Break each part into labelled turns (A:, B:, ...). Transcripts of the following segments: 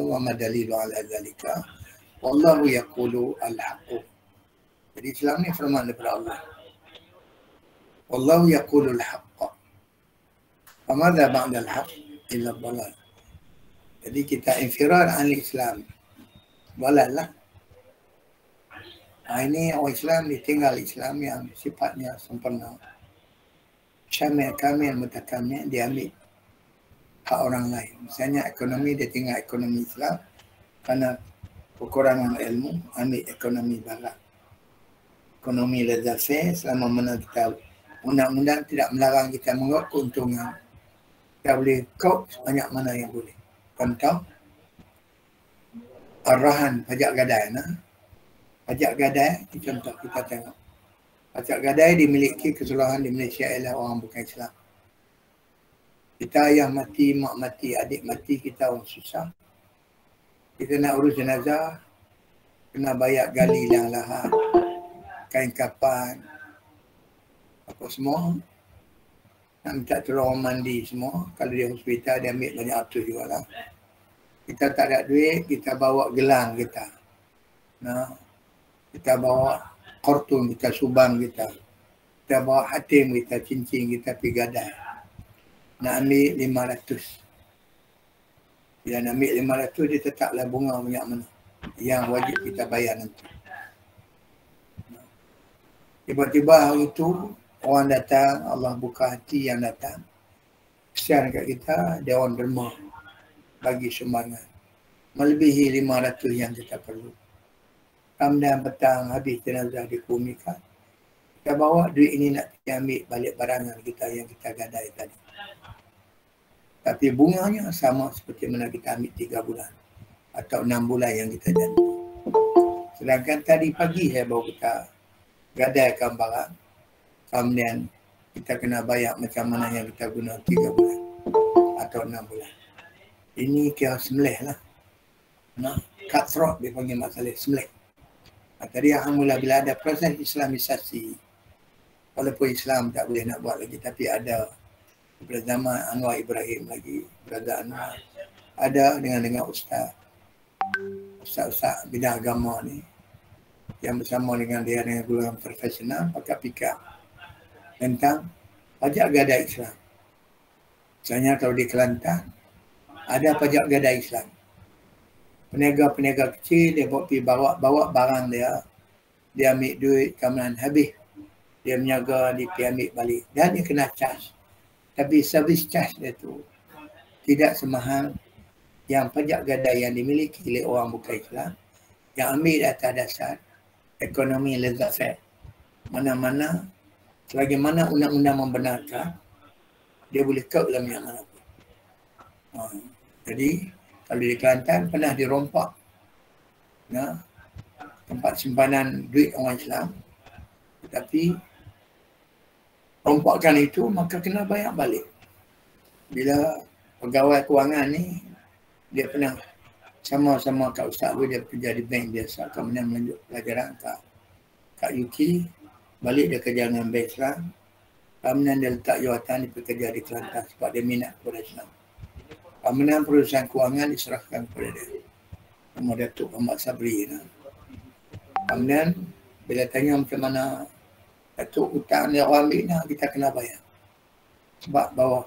A: wa ma dalilu ala zalika wallahu yaqulu al-haqq. Jadi Islam ni firman daripada Allah. Wallahu yaqulu al-haqq. Wa madza ba'da al-haqq illa dhalal. Jadi kita infirar al-Islam. Dhalal lah. Ini orang Islam ditinggal Islam yang sifatnya sempurna. Syamil, kamil, mutakamil, diambil hak orang lain. Misalnya ekonomi, dia tinggal ekonomi Islam kerana kekurangan ilmu, ambil ekonomi barat. Ekonomi laissez-faire, selama mana kita undang-undang tidak melarang kita menguat keuntungan. Kita boleh kau sebanyak mana yang boleh. Contoh, arahan pajak gadai. Pajak gadai, contoh kita tengok. Pajak gadai dimiliki keseluruhan di Malaysia ialah orang bukan Islam. Kita ayah mati, mak mati, adik mati, kita orang susah. Kita nak urus jenazah, kena bayar gali yang lahat, kain kapan, apa semua. Nak minta tolong orang mandi semua. Kalau dia hospital, dia ambil banyak ratus juga lah. Kita tak ada duit, kita bawa gelang kita. Kita bawa kortun kita, subang kita. Kita bawa hatim kita, cincin kita pergi gadai. Nak ambil 500. Bila nak ambil 500, dia tetaplah bunga banyak mana. Yang wajib kita bayar nanti. Tiba-tiba hari itu, orang datang, Allah buka hati yang datang. Kesian kat kita, dia orang derma. Bagi sumbangan. Melebihi 500 yang kita perlu. Kemudian petang habis jenazah dikumikan. Kita bawa duit ini nak ambil balik barangan kita yang kita gadai tadi. Tapi bunganya sama seperti mana kita ambil 3 bulan. Atau 6 bulan yang kita janji. Sedangkan tadi pagi baru kita gadaikan barang. Kemudian kita kena bayar macam mana yang kita guna 3 bulan. Atau 6 bulan. Ini kira semleh lah. Cutthroat dia panggil masalah semleh. Tadi alhamdulillah bila ada proses Islamisasi, walaupun Islam tak boleh nak buat lagi, tapi ada pada zaman Anwar Ibrahim lagi, Brother Anwar, ada dengan ustaz-ustaz bidang agama ni yang bersama dengan dia dengan golongan profesional pakai pikap tentang pajak gadai Islam. Misalnya kalau di Kelantan ada pajak gadai Islam. Peniaga-peniaga kecil, dia bawa barang dia. Dia ambil duit, kemudian habis. Dia meniaga, dia pergi ambil balik. Dan dia kena charge. Tapi servis charge dia tu tidak semahal yang pajak gadai yang dimiliki oleh orang bukan Islam. Yang ambil atas dasar ekonomi laissez-faire. Mana-mana, selagi mana undang-undang membenarkan, dia boleh kau dalam yang mana pun. Jadi, kalau di Kelantan pernah dirompak tempat simpanan duit orang Islam. Tetapi rompakan itu maka kena bayar balik. Bila pegawai kewangan ni, dia pernah sama-sama kat ustaz dia kerja di bank biasa. Kemudian melanjut pelajaran kat UK. Balik dia kerja dengan bank Islam. Kemudian dia letak jawatan, dia bekerja di Kelantan sebab dia minat kepada Islam. Kemudian perusahaan kewangan diserahkan kepada dia. Nama Datuk Muhammad Sabri. Kemudian bila tanya macam mana Datuk hutang dia orang ambil, kita kena bayar. Sebab bawah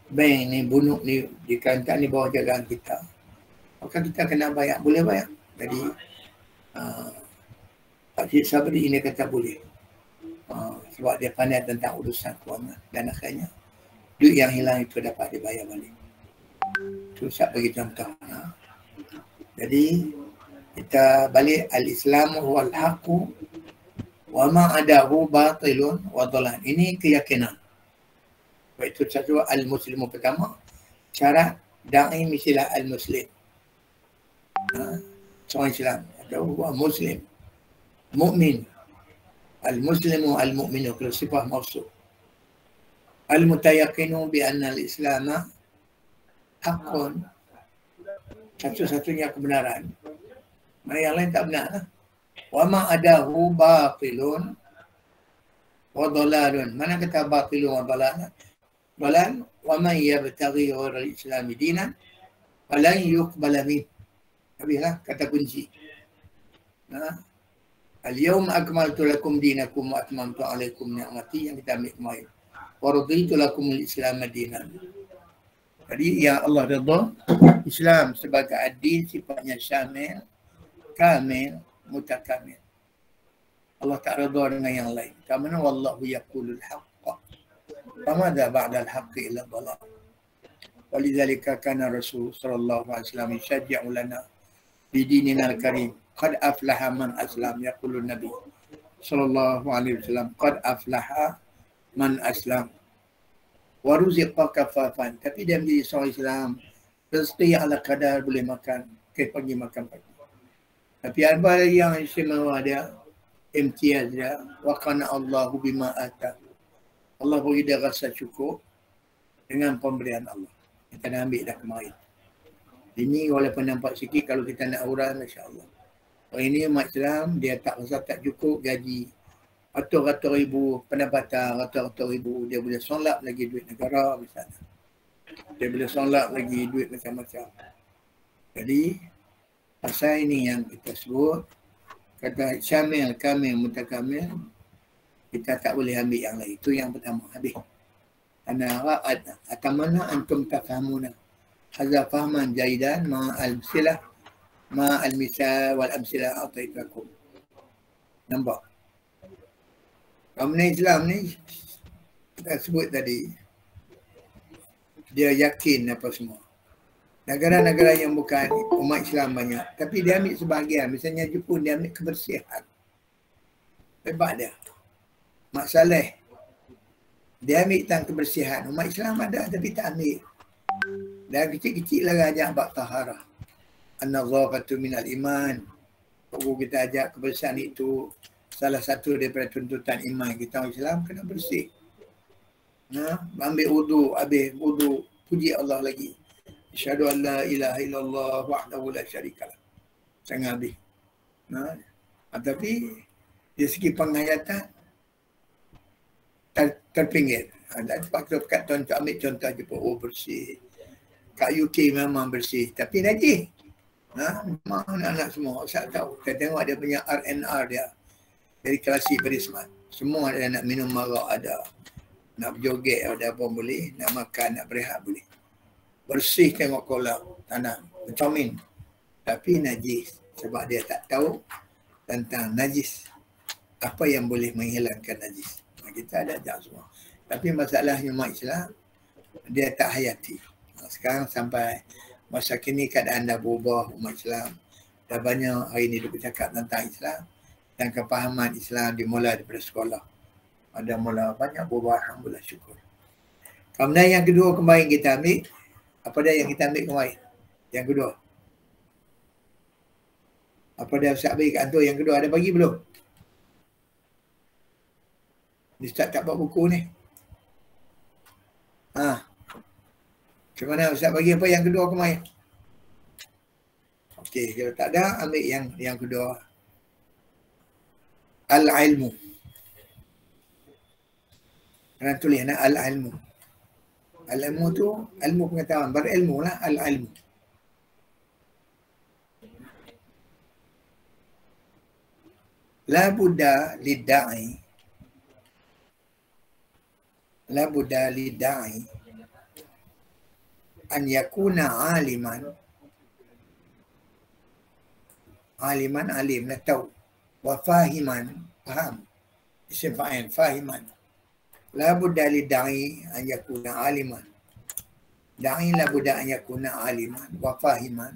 A: bank ni, bunuk ni di Kelantan ni bawah jagaan kita. Maka kita kena bayar. Boleh bayar. Jadi Pak Cik Sabri ini kata boleh. Sebab dia pandai tentang urusan kewangan. Dan akhirnya duit yang hilang itu dapat dibayar balik. Itu saya bagi contoh. Jadi kita balik al-Islam wal haqu wa ma adahu batilun wa dhalan. Ini keyakinan. Itu satu al-muslimu pertama. Syarat da'i misilah al-muslim. Seorang Islam atau muslim. Mu'min. Al-muslimu al-mu'minu kalau sifat maksud. Al-mutayaqinu bi anna al-islama hakun, satu-satunya kebenaran. Mana yang lain tak benar lah. Wa ma adahu batilun wa dhalalun. Mana kata batilun wa dhalalun? Dhalal wa man yabtaghi ghayra al-islam dinan falan yuqbala min. Habislah kata kunci. Al-yawma akmaltu lakum dinakum wa atmamtu alaikum ni'mati, yang kita ambil kemarin. Wa raditu lakumul Islam dinan. Jadi yang Allah redha Islam sebagai adin, sifatnya syamil, kamil, mutakamil. Allah tak redha dengan yang lain. Karena wallahu yaqulul haqqa. Famadha ba'da al-haqqi illa dhalal. Walidzalika kana Rasul sallallahu alaihi wasallam yashja'u lana bi dinina al-karim. Qad aflaha man aslam, yaqulun Nabi sallallahu alaihi wasallam, qad aflaha man aslam wa ruziqa kafafan. Tapi dia menjadi seorang Islam, rezeki ala kadar, boleh makan pagi makan pagi. Tapi apa yang istimewa dia, imtiaz dia, wa kana Allahu bima ata. Allah beri dia rasa cukup dengan pemberian Allah. Kita dah ambil dah kemarin. Ini walaupun nampak sikit, kalau kita nak urang, masya-Allah. Orang ini umat Islam, dia tak rasa tak cukup gaji. Ratus-ratus ribu pendapatan, ratus-ratus ribu. Dia boleh solat lagi duit negara misalnya. Dia boleh solat lagi duit macam-macam. Jadi, pasal ini yang kita sebut, kata syamil, kamil, mutakamil, kita tak boleh ambil yang lain. Itu yang pertama, habis. Ana ra'ad atamana antum tafhamuna. Hadza fahman jaidan ma'al-silah ma'al-misal wal-amsilah ataitakum. Nampak? Kaum Islam ni, kita sebut tadi, dia yakin apa semua. Negara-negara yang bukan umat Islam banyak, tapi dia ambil sebahagian. Misalnya Jepun, dia ambil kebersihan. Hebat dia. Mak Saleh, dia ambil tentang kebersihan. Umat Islam ada tapi tak ambil. Dan kecil-kecil lah ajak bab taharah. An-nazafatu minal iman. Kalau kita ajak kebersihan itu salah satu daripada tuntutan iman kita, orang Islam kena bersih. Ambil wudu, habis wudu, puji Allah lagi. Asyhadu an la ilaha illallah wahdahu la syarikalah. Jangan habis. Tapi dari segi penghayatan terpinggir. Dan paksa kat tuan ambil contoh Jepun, bersih. Kat UK memang bersih, tapi najis. Memang anak-anak semua, saya tahu. Saya tengok dia punya R&R dia. Dari klasik, very smart. Semua ada, nak minum marak ada. Nak berjoget ada apa boleh. Nak makan, nak berehat boleh. Bersih tengok kolam, tanah, mencermin. Tapi najis. Sebab dia tak tahu tentang najis. Apa yang boleh menghilangkan najis. Kita ada ajak semua. Tapi masalahnya umat Islam, dia tak hayati. Sekarang sampai masa kini keadaan dah berubah, umat Islam dah banyak hari ni dia bercakap tentang Islam, dan kefahaman Islam dimulai daripada sekolah. Ada mula banyak berubah, alhamdulillah, syukur. Kemudian yang kedua kemarin kita ambil, apa dia yang kita ambil kemarin? Yang kedua. Apa dia Ustaz bagi kat antum yang kedua, ada bagi belum? Ni Ustaz tak buat buku ni. Macam mana Ustaz bagi apa yang kedua kemarin? Okey, kalau tak ada, ambil yang kedua. Al-ilmu. Kena tulis al-ilmu. Al-ilmu tu, ilmu pengetahuan. Berilmu lah, al-ilmu. La budda lidda'i. La budda lidda'i an yakuna aliman alim nak tahu, wa fahiman faham, isim fa'il fahiman. La budda li da'i an yakuna aliman, da'i la budda an yakuna aliman wa fahiman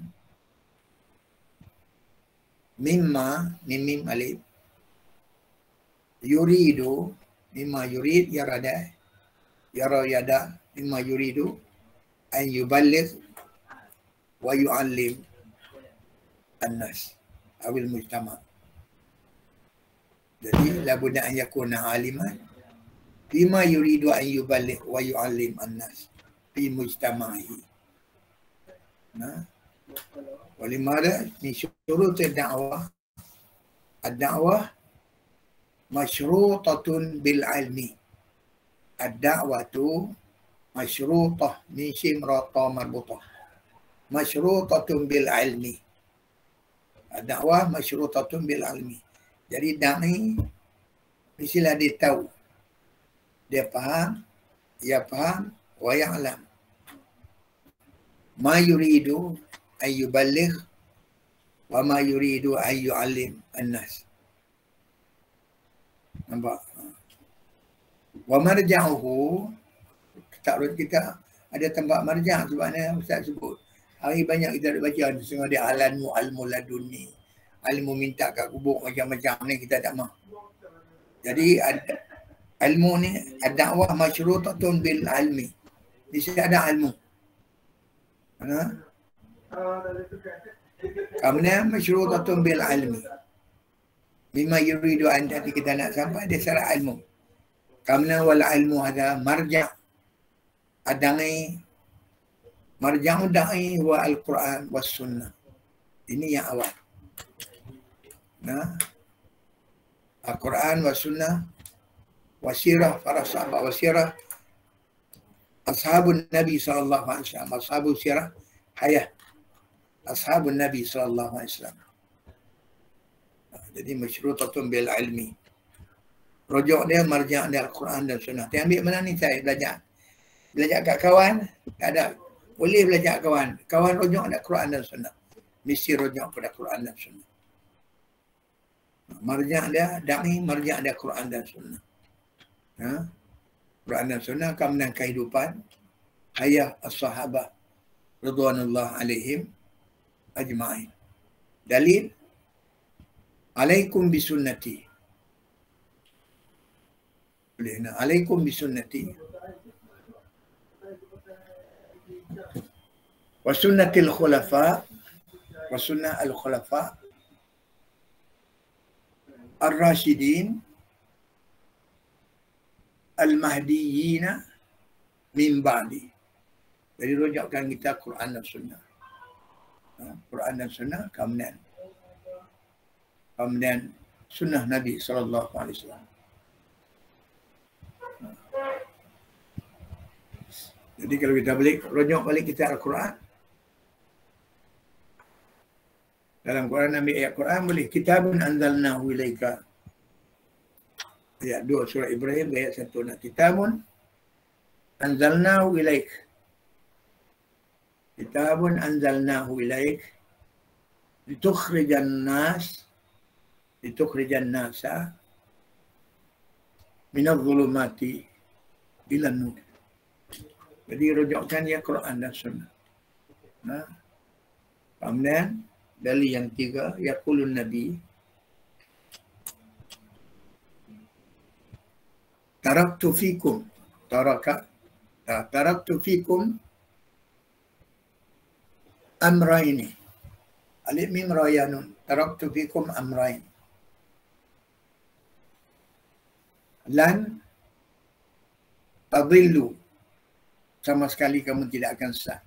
A: mimma mim alif yuridu, mimma yurid yarada yara yada, mimma yuridu an yuballigh wa yu'allim an-nas awil mujtama. Jadi la budda an yakuna aliman bima yuridu an yuballigh wa yu'allim an-nas fi mujtama'i. Walimada min syurut ad-da'wah, ad-da'wah masyrutatun bil ilmi. Ad-da'watu masyrutah min simrata marbutah. Masyrutatun bil ilmi. Dakwah masyrutatun bil ilmi. Jadi da'i mestilah dia tahu. Dia faham, wa ya'lam. Ma yuridu ay yuballigh wa ma yuridu ay yu'allim an-nas. Nampak? Wa marja'uhu, takrut kita ada tempat marja' sebabnya Ustaz sebut. Hari banyak kita ada baca setengah dia ilmu laduni. Ilmu minta kat kubur macam-macam ni kita tak mahu. Jadi ilmu ni ad-da'wah masyrutatun bil ilmi. Mesti ada ilmu. Kamna masyrutatun bil ilmi. Bima yuridu an, jadi kita nak sampai dia secara ilmu. Kamna wal ilmu ada marja' adai marja'u da'i wa al-Quran was sunnah. Ini yang awal. Nah, Al-Quran was sunnah wasirah para sahabat wasirah ashabun Nabi sallallahu alaihi wasallam, ashabul sirah hayah ashabun Nabi sallallahu alaihi wasallam. Jadi masyrutatun bil ilmi. Rujuk dia marja' dia Al-Quran dan sunnah. Dia ambil mana ni saya belajar kat kawan, tak ada. Boleh belajar kawan. Kawan rujuk ada Quran dan sunnah. Mesti rujuk pada Quran dan sunnah. Marja' dia da'i, marja' dia Quran dan sunnah. Quran dan sunnah kemudian kehidupan hayah as-sahabah radhiyallahu alaihim ajma'in. Dalil alaikum bisunnati. Boleh nak alaikum bisunnati wa sunnatil khulafa wa sunnah al-khulafa ar-rasyidin al-mahdiyyin min ba'di. Jadi rujukkan kita Quran dan sunnah. Quran dan sunnah kemudian sunnah Nabi sallallahu alaihi wasallam. Jadi kalau kita rujuk balik kita Al-Quran. Dalam Quran ambil ayat Quran boleh. Kitabun anzalnahu ilaika. Ayat 2 surah Ibrahim ayat 1. Nah, kitabun anzalnahu ilaik. Kitabun anzalnahu ilaik. Litukhrijan nasa minadh dhulumati ila nur. Jadi rujukkan ya Quran dan sunnah. Kemudian dalil yang 3, yaqulun Nabi taraktu fikum amraini. Alif mim ra ya nun. Taraktu fikum amrain. Lan tadillu, sama sekali kamu tidak akan sesat.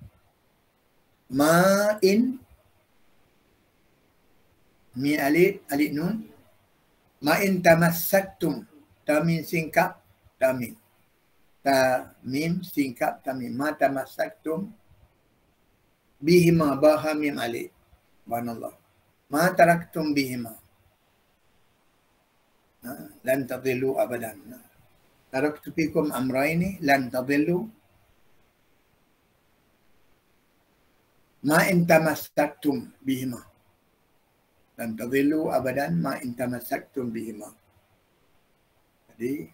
A: Ma'in mi alif nun. Ma'in tamassaktum, tamim singkap tamim. Tamim singkap tamim. Ma tamassaktum bihima baha mim alif. Subhanallah. Ma taraktum bihima. Lan tadillu abadan. Taraktu fikum amraini lan tadillu ma in tamassaktum bihima. Dan tadillu abadan ma in tamassaktum bihima. Jadi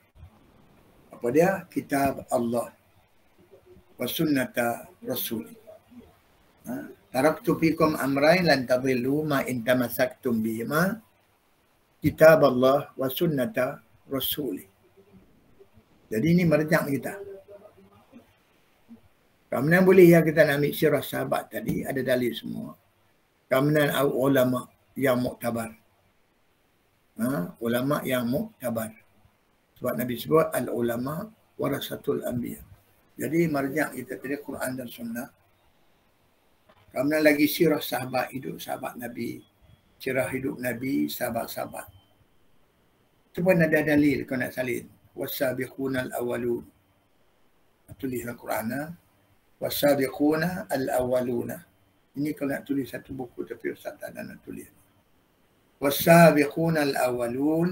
A: apa dia? Kitab Allah wa sunnata Rasul. Taraktu fikum amrain lan tadillu ma in tamassaktum bihima. Kitab Allah wa sunnata Rasul. Jadi ini marja' kita. Kemudian boleh ya kita nak ambil sirah sahabat tadi, ada dalil semua. Kemudian ulama yang muktabar. Ulama yang muktabar. Sebab Nabi sebut al-ulama warasatul anbiya. Jadi marja' kita tadi Quran dan sunnah. Kemudian lagi sirah sahabat hidup sahabat Nabi, sirah hidup Nabi, sahabat-sahabat. Itu pun ada dalil kau nak salin. Wasabiquna al-awwalun. Tulis Al-Quran. Wasabiquna al-awwaluna. Ini kalau nak tulis satu buku tapi Ustaz tak nak tulis. والسابقون الأولون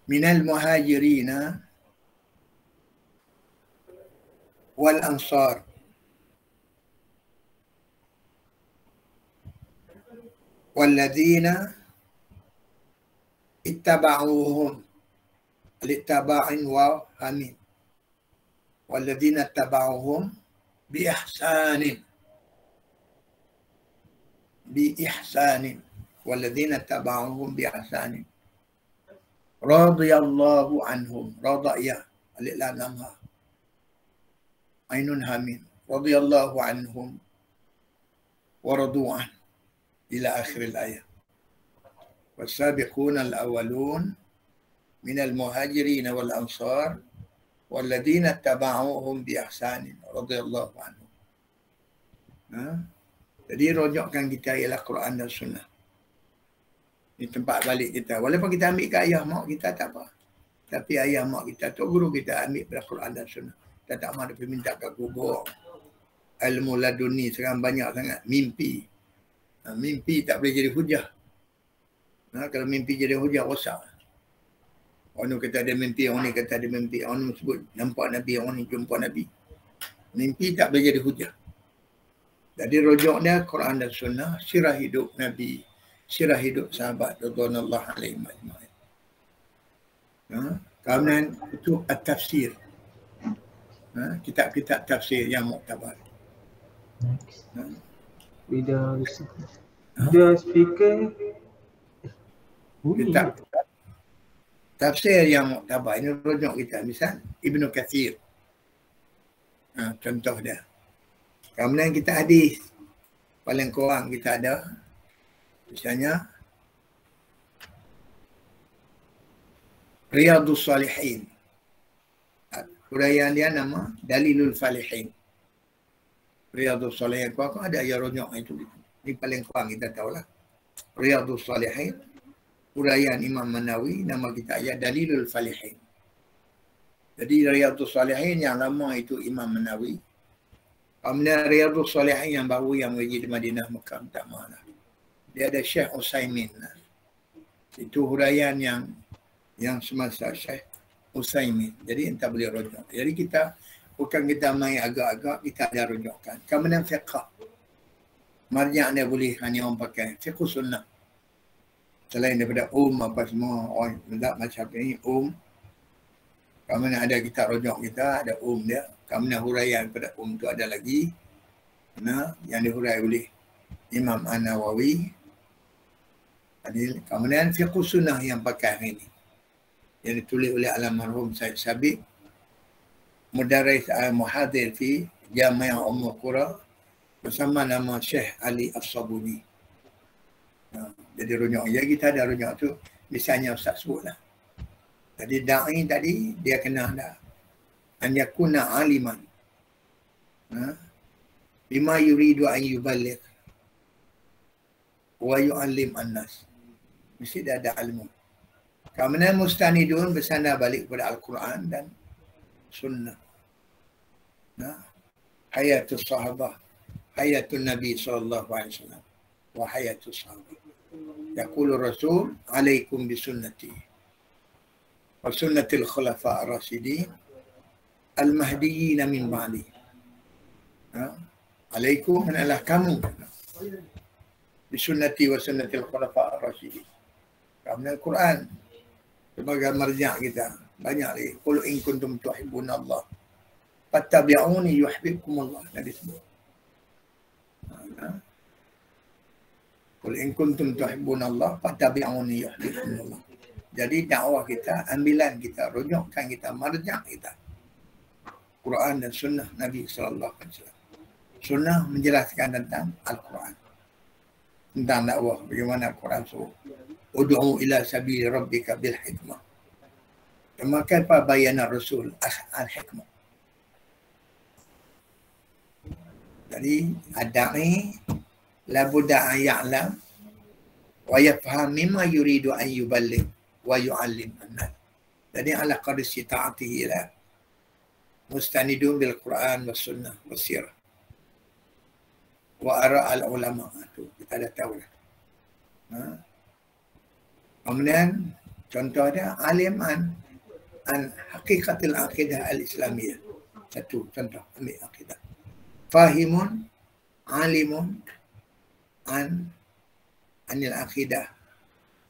A: من المهاجرين والأنصار والذين اتبعوهم لاتباع وحميم والذين اتبعوهم بإحسان والذين اتبعوهم بإحسان رضي الله عنهم رضي لامها عين حميم رضي الله عنهم ورضوا عنه إلى آخر الآية والسابقون الأولون من المهاجرين والأنصار والذين اتبعوهم بإحسان رضي الله عنهم. Jadi rojokkan kita ialah Quran dan Sunnah. Ini tempat balik kita. Walaupun kita ambil ke ayah mak kita tak apa. Tapi ayah mak kita tu guru kita ambil pada Quran dan Sunnah. Kita tak mahu dia minta kat kubur. Ilmu laduni sekarang banyak sangat. Mimpi. Mimpi tak boleh jadi hujah. Kalau mimpi jadi hujah, rosak. Orang kata ada mimpi, orang ni kata ada mimpi. Orang ni sebut nampak Nabi, orang ni jumpa Nabi. Mimpi tak boleh jadi hujah. Jadi rojoknya Quran dan Sunnah, sirah hidup Nabi, sirah hidup sahabat radhiyallahu alaihim ajma'in. Kemudian itu at-tafsir. Kitab-kitab tafsir yang muktabar.
B: Bila speaker
A: kitab tafsir yang muktabar ini rojok kita. Misal Ibnu Katsir. Contoh dia. Kemudian kita hadis. Paling kurang kita ada. Misalnya Riyadhus Salihin. Huraian dia nama Dalilul Falihin. Riyadhus Salihin. Kau ada yang rojok itu. Ini paling kurang kita tahulah. Riyadhus Salihin. Huraian Imam Manawi, nama kita ayat Dalilul Falihin. Jadi Riyadhus Salihin yang lama itu Imam Manawi. Kemudian Riyadhus Salihin yang baru yang mengaji di Madinah, Mekah, tak malah. Dia ada Syekh Utsaimin. Itu huraian yang semasa Syekh Utsaimin. Jadi entah boleh rojok. Jadi kita bukan kita main agak-agak, kita ada rojokkan. Kemudian fiqh. Marjak dia boleh hanya orang pakai fiqh sunnah. Selain daripada apa semua orang macam ini kemudian ada kitab rojok kita, ada dia. Kemudian huraian pada tu ada lagi yang dihurai oleh Imam An-Nawawi. Kemudian fiqh sunnah yang pakai hari ini yang ditulis oleh almarhum Said Sabiq, mudarris al-muhadir fi Jami'ah Ummul Qura bersama nama Syekh Ali As-Sabuni. Jadi rojok. Jadi kita ada rojok tu misalnya Ustaz sebutlah. Jadi da'i tadi dia kena ada an yakuna aliman. Bima yuridu an yuballigh wa yu'allim an-nas. Mesti dia ada ilmu. Kemudian mustanidun bersandar balik kepada Al-Quran dan Sunnah. Hayatus sahabah, hayatun Nabi sallallahu alaihi wasallam wa hayatus sahabah. Yaqulu Rasul alaikum bisunnati wa sunnatil khulafa ar-rasyidin al-mahdiyyin min ba'di. Alaikum adalah kamu bisunnati wa sunnatil khulafa ar-rasyidin. Kemudian Quran sebagai marja' kita banyak lagi. Qul in kuntum tuhibbunallah fattabi'uni yuhibbukumullah. Nabi sebut. Qul in kuntum tuhibbunallah fattabi'uni yuhibbukumullah. Jadi dakwah kita, ambilan kita, rujukkan kita, marja' kita Quran dan Sunnah Nabi sallallahu alaihi wasallam. Sunnah menjelaskan tentang Al-Quran, tentang dakwah, bagaimana Al-Quran suruh ud'u ila sabili rabbika bil hikmah. Maka apa bayanan Rasul al-hikmah. Jadi ad-da'i la budda an ya'lam wa yafham mimma yuridu an yuballigh wa yu'allim an-nas. Jadi ala qadri sita'atihi la mustanidun bil Quran was sunnah was sirah. wa ara' al-ulama. Tu kita dah tahu dah. Kemudian contoh dia alim an haqiqatil aqidah al-islamiyah. Satu contoh ambil aqidah. Fahimun alimun anil aqidah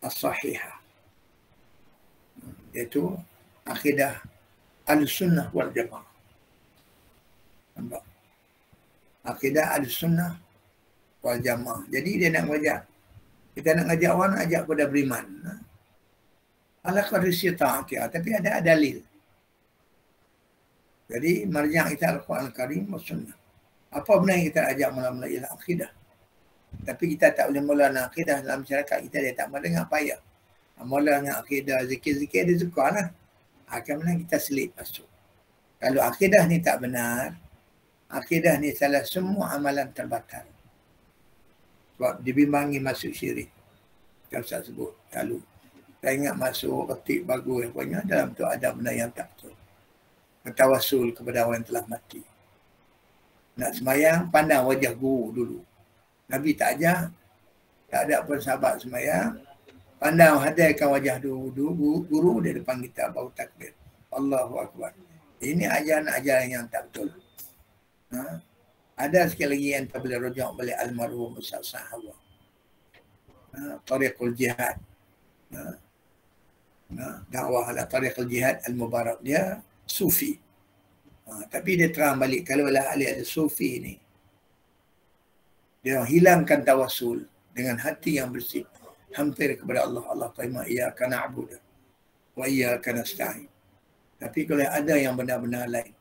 A: as-sahihah. Iaitu aqidah al-sunnah wal jamaah. Nampak? Aqidah al-sunnah wal jamaah. Jadi dia nak ngajak. Kita nak ngajak orang, ajak kepada beriman. Ala qadri sita'atiyah. Tapi ada dalil. Jadi marja' kita Al-Quran Al-Karim wa sunnah. Apa benar yang kita ajak mula-mula ialah akidah. Tapi kita tak boleh mula dengan akidah dalam masyarakat kita, dia tak mahu dengar payah. Mula dengan akidah, zikir-zikir dia suka lah. Kemudian kita selit masuk. Kalau akidah ni tak benar, akidah ni salah semua amalan terbatal. Sebab dibimbangi masuk syirik. Kita usah sebut. Lalu saya ingat masuk ketik bagus. Pokoknya dalam tu ada benda yang tak betul. Bertawassul kepada orang yang telah mati. Nak semayang, pandang wajah guru dulu. Nabi tak ajar. Tak ada pun sahabat semayang. Pandang hadirkan wajah guru di depan kita, baru takbir. Allahu Akbar. Ini ajaran-ajaran yang tak betul. Ada sekali lagi yang tak boleh rujuk oleh almarhum Ustaz Sahawa. Tariqul Jihad. Dakwah ala Tariqul Jihad al-Mubarak. Dia Sufi. Tapi dia terang balik, kalau ahli ada Sufi ni, dia hilangkan tawassul dengan hati yang bersih. Hampir kepada Allah. Allah terima iyyaka na'budu wa iyyaka nasta'in. Tapi kalau ada yang benar-benar lain,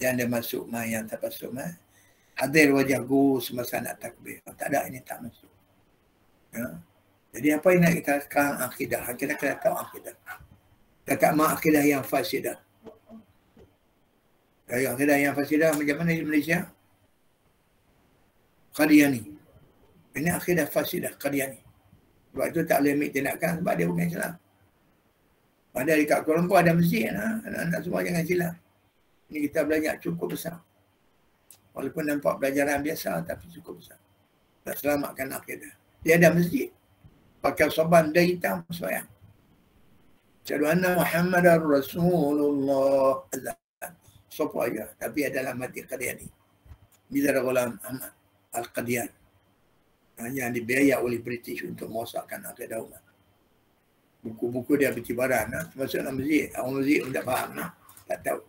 A: yang dia masuk yang tak masuk hadir wajah guru semasa nak takbir. Tak ada, ini tak masuk. Jadi apa yang nak kita sekarang akidah. Kita kena tahu akidah. Kita tak mahu akidah yang fasidah. Akidah yang fasidah macam mana di Malaysia? Qadiani. Ini akidah fasidah Qadiani. Sebab itu tak boleh ambil tindakan sebab dia bukan Islam. Padahal dekat Kuala Lumpur ada masjid. Anak-anak semua jangan silap. Ini kita belajar cukup besar. Walaupun nampak pelajaran biasa tapi cukup besar. Tak selamatkan akidah. Dia ada masjid. Pakai sorban dia hitam sembahyang. Asyhadu anna Muhammadar Rasulullah. Sopo aja. Tapi adalah mati Qadiani. Mizar Ghulam Ahmad Al-Qadian. Yang dibiayai oleh British untuk merosakkan akidah umat. Buku-buku dia bercibaran. Masuk dalam masjid. Orang masjid pun tak faham. Tak tahu.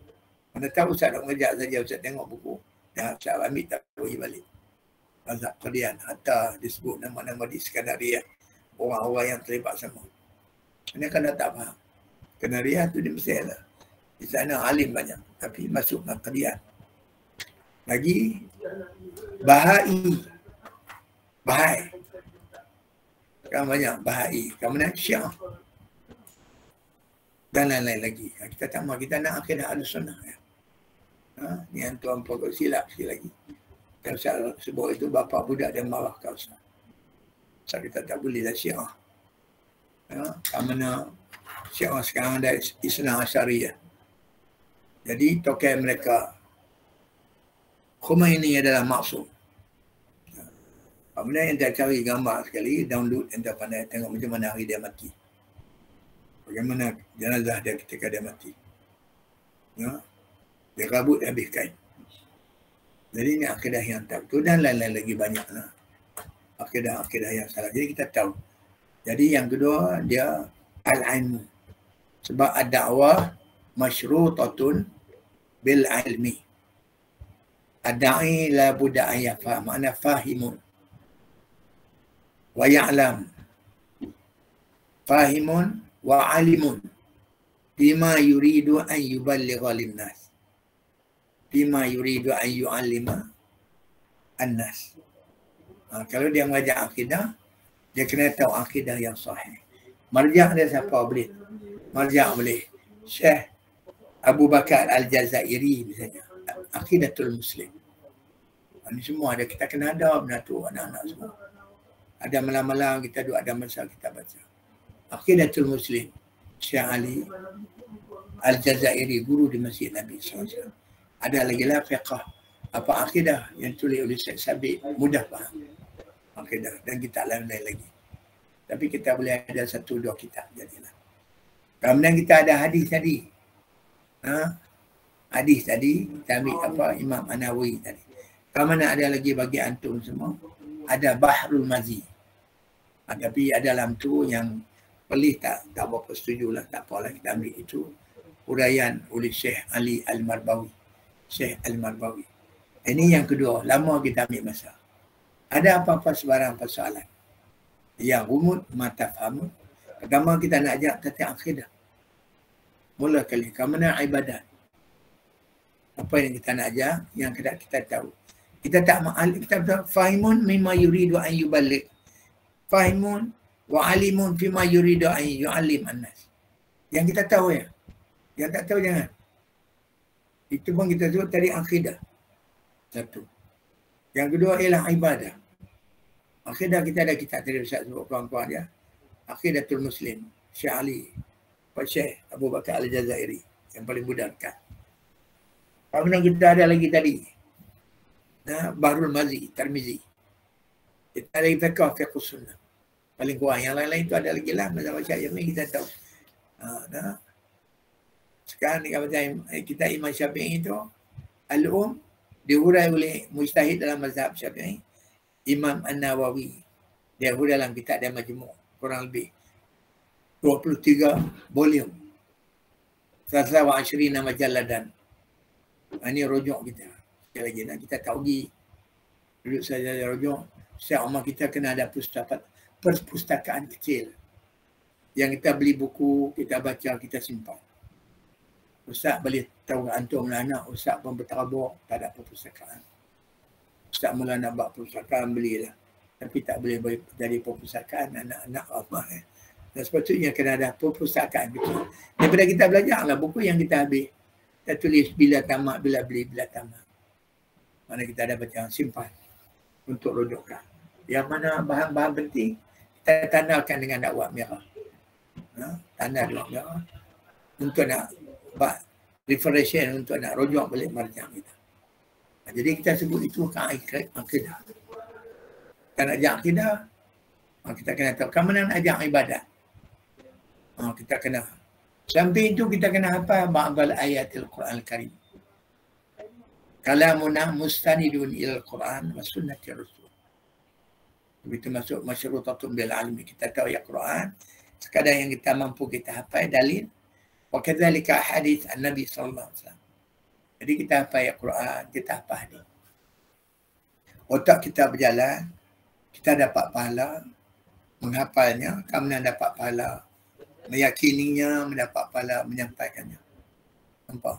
A: Mana tahu Ustaz nak mengajar saja. Ustaz tengok buku. Dan Ustaz ambil tak pergi balik. Mazhab Qadian. Hatta disebut nama-nama di Skandaria. Orang-orang yang terlibat sama. Ini kan dah tak faham. Skandaria tu di Mesir lah. Di sana alim banyak. Tapi masuk ke Qadian. Lagi Bahai. Kan banyak Bahai. Kemudian Syiah. Dan lain-lain lagi. Kita tak mahu. Kita nak akidah al-sunnah. Ni yang tuan pokok silap sekali lagi. Kalau saya sebut itu bapa budak dia marah kau Ustaz. Sebab kita tak boleh dah Syiah. Kerana Syiah sekarang ada Isna Asyariyah. Jadi tokoh mereka Khomeini adalah maksum. Kemudian yang tak cari gambar sekali, download yang tak pandai tengok macam mana hari dia mati. Bagaimana jenazah dia ketika dia mati. Dia rabut habis kain. Jadi ini akidah yang tak betul dan lain-lain lagi banyaklah. Akidah-akidah yang salah. Jadi kita tahu. Jadi yang kedua dia al-ilmu. Sebab ad-da'wah masyrutatun bil ilmi. Ad-da'i la budda an yafham. Makna fahimun. Wa ya'lam. Fahimun wa alimun. Bima yuridu an yuballigha linnas. Bima yuridu an yu'allima an-nas. Kalau dia mengajar akidah, dia kena tahu akidah yang sahih. Marja' dia siapa boleh? Marja' boleh. Syekh Abu Bakar Al-Jazairi misalnya. Aqidatul Muslim. Ini semua ada. Kita kena ada benda tu anak-anak semua. Ada malam-malam kita duduk ada masa kita baca. Aqidatul Muslim. Syekh Ali Al-Jazairi, guru di Masjid Nabi SAW. Ada lagi lah fiqh apa akidah yang tulis oleh Syekh Sabit, mudah faham akidah, dan kitab lain-lain lagi. Tapi kita boleh ada 1-2 kitab jadilah. Kemudian kita ada hadis tadi. Hadis tadi kita ambil apa Imam An-Nawawi tadi. Kemudian ada lagi bagi antum semua, ada Bahrul Mazi. Tapi ada dalam tu yang pelih tak berapa setujulah, tak apalah, kita ambil itu huraian oleh Syekh Ali Al-Marbawi. Syekh Al-Marbawi. Ini yang kedua, lama kita ambil masa. Ada apa-apa sebarang persoalan yang rumut mata faham. Pertama kita nak ajak tentang akidah. Mula kali kemana ibadat. Apa yang kita nak ajak, yang kita tahu. Kita tak ma'al, kita fahimun mimma yuridu an yuballigh. Fahimun wa alimun fima yuridu an yu'allim an-nas. Yang kita tahu ya. Yang tak tahu jangan. Itu pun kita sebut tadi akidah. Satu. Yang kedua ialah ibadah. Akidah kita ada kitab tadi Ustaz sebut kawan-kawan ya. Aqidatul Muslim, Syekh Ali, Pak Syekh Abu Bakar Al-Jazairi yang paling mudah dekat. Kemudian kita ada lagi tadi Bahrul Mazi, Tirmizi. Kita ada fiqh sunnah. Paling kurang yang lain-lain itu ada lagi lah mazhab Syafi'i yang kita tahu. Sekarang kita Imam Syafi'i itu dihurai oleh mujtahid dalam mazhab Syafi'i, Imam An-Nawawi. Dia hurai dalam kitab dia Majmu' kurang lebih 23 volume. 23 majalladan. Ini rujuk kita. Sekali lagi nak kita tahu lagi. Duduk saja rujuk. Setiap rumah kita kena ada perpustakaan kecil. Yang kita beli buku, kita baca, kita simpan. Ustaz boleh tahu antum lah anak, Ustaz pun berterabur, tak ada perpustakaan. Ustaz mula nak buat perpustakaan, belilah. Tapi tak boleh jadi perpustakaan anak-anak apa. Dan sepatutnya kena ada perpustakaan kecil. Daripada kita belajarlah buku yang kita habis. Kita tulis bila tamat, bila beli, bila tamat. Mana kita ada baca, simpan untuk rujukkan. Yang mana bahan-bahan penting, kita tandalkan dengan dakwah merah. Tanda dakwah merah. Untuk nak buat refreshing, untuk nak rujuk balik marjah kita. Jadi kita sebut itu akidah. Kita nak ajak akidah, kita kena tahu. Kamu nak ajak ibadat. Kita kena. Sampai itu kita kena hafal ba'dal ayatil Quran Al-Karim. Kalamuna mustanidun ilal Quran wa sunnati Rasul. Begitu masuk masyrutatun bil almi. Kita tahu ya Quran. Sekadar yang kita mampu kita hafal dalil. Wa kadzalika hadis an-Nabi sallallahu alaihi wasallam. Jadi kita hafal ya Quran, kita hafal hadis. Otak kita berjalan, kita dapat pahala menghafalnya, kemudian dapat pahala meyakininya, mendapat pahala menyampaikannya. Nampak?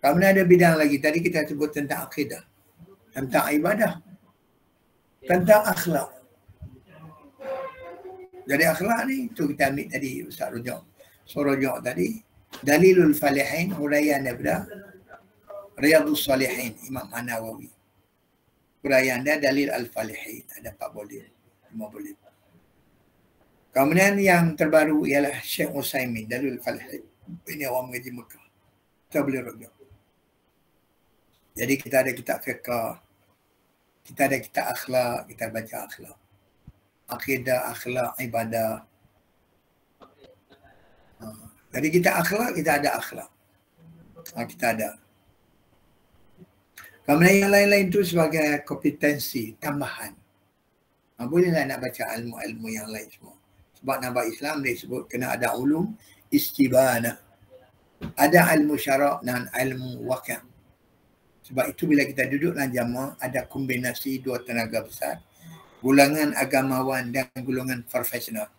A: Kemudian ada bidang lagi. Tadi kita sebut tentang akidah, tentang ibadah, tentang akhlak. Jadi akhlak ni, tu kita ambil tadi Ustaz Rujak. So Rujak tadi, Dalilul Falihin, huraian daripada Riyadhus Salihin, Imam An-Nawawi. Huraian dia Dalil Al-Falihin. Ada 4 volume, 5 volume. Kemudian yang terbaru ialah Syekh Utsaimin, Dalil Al-Falihin. Ini orang mengaji Mekah. Kita boleh rujuk. Jadi kita ada kitab fiqh, kita ada kitab akhlak, kita baca akhlak. Akidah, akhlak, ibadah. Jadi kita akhlak, kita ada akhlak. Kita ada. Kemudian yang lain-lain itu sebagai kompetensi tambahan. Bolehlah nak baca ilmu-ilmu yang lain semua. Sebab nama Islam dia sebut kena ada ulum istibanah. Ada ilmu syarak dan ilmu waqi'. Sebab itu bila kita duduk dalam jamaah ada kombinasi 2 tenaga besar. Golongan agamawan dan golongan profesional.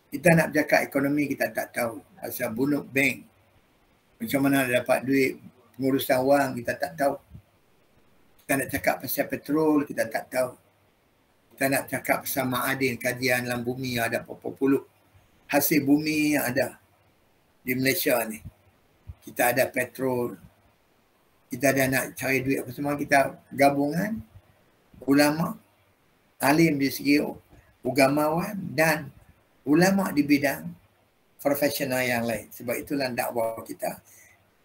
A: Kita nak bercakap ekonomi kita tak tahu. Pasal bunuk bank. Macam mana dapat duit pengurusan wang kita tak tahu. Kita nak cakap pasal petrol kita tak tahu. Kita nak cakap pasal ma'adin, kajian dalam bumi ada berapa puluh. Hasil bumi yang ada di Malaysia ni. Kita ada petrol. Kita ada nak cari duit apa semua. Kita gabungan ulama, alim di segi agamawan dan ulama di bidang profesional yang lain. Sebab itulah dakwah kita